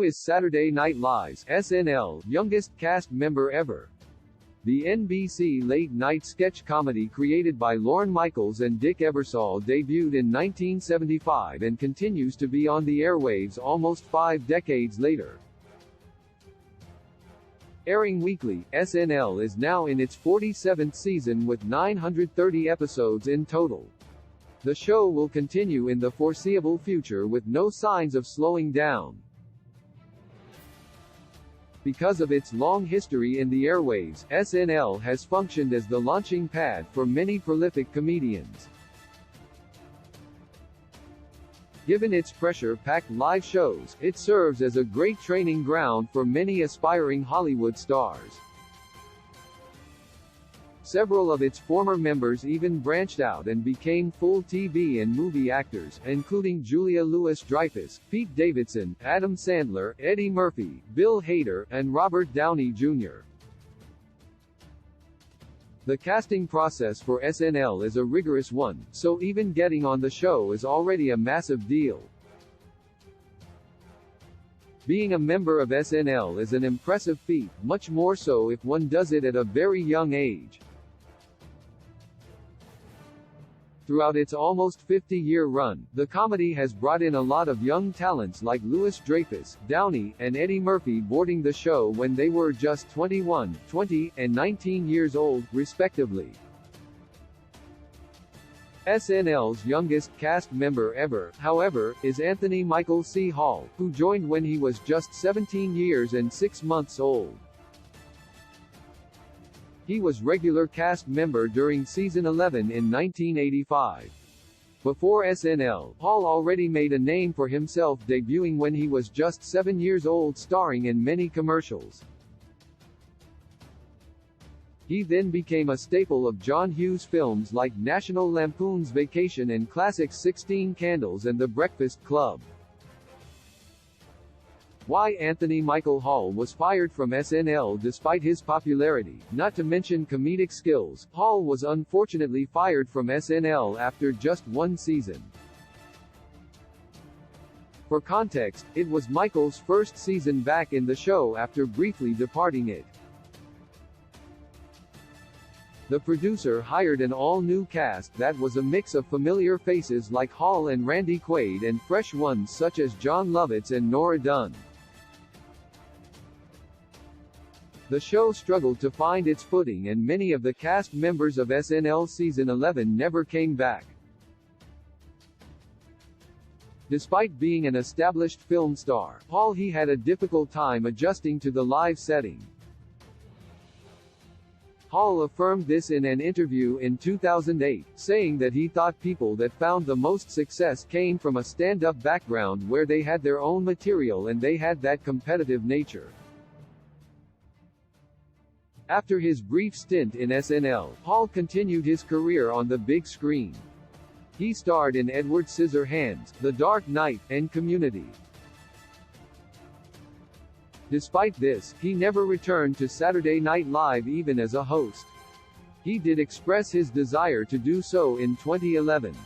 Who is Saturday Night Live's (SNL) youngest cast member ever? The NBC late-night sketch comedy created by Lorne Michaels and Dick Ebersol debuted in 1975 and continues to be on the airwaves almost 5 decades later. Airing weekly, SNL is now in its 47th season with 930 episodes in total. The show will continue in the foreseeable future with no signs of slowing down. Because of its long history in the airwaves, SNL has functioned as the launching pad for many prolific comedians. Given its pressure-packed live shows, it serves as a great training ground for many aspiring Hollywood stars. Several of its former members even branched out and became full TV and movie actors, including Julia Louis-Dreyfus, Pete Davidson, Adam Sandler, Eddie Murphy, Bill Hader, and Robert Downey Jr. The casting process for SNL is a rigorous one, so even getting on the show is already a massive deal. Being a member of SNL is an impressive feat, much more so if one does it at a very young age. Throughout its almost 50-year run, the comedy has brought in a lot of young talents like Louis-Dreyfus, Downey, and Eddie Murphy boarding the show when they were just 21, 20, and 19 years old, respectively. SNL's youngest cast member ever, however, is Anthony Michael C. Hall, who joined when he was just 17 years and 6 months old. He was regular cast member during season 11 in 1985. Before SNL, Hall already made a name for himself debuting when he was just 7 years old, starring in many commercials. He then became a staple of John Hughes films like National Lampoon's Vacation and classic 16 Candles and The Breakfast Club. Why Anthony Michael Hall was fired from SNL despite his popularity, not to mention comedic skills. Hall was unfortunately fired from SNL after just 1 season. For context, it was Michael's first season back in the show after briefly departing it. The producer hired an all-new cast that was a mix of familiar faces like Hall and Randy Quaid and fresh ones such as Jon Lovitz and Nora Dunn. The show struggled to find its footing and many of the cast members of SNL season 11 never came back. Despite being an established film star, Hall had a difficult time adjusting to the live setting. Hall affirmed this in an interview in 2008, saying that he thought people that found the most success came from a stand-up background where they had their own material and they had that competitive nature. After his brief stint in SNL, Hall continued his career on the big screen. He starred in Edward Scissorhands, The Dark Knight, and Community. Despite this, he never returned to Saturday Night Live even as a host. He did express his desire to do so in 2011.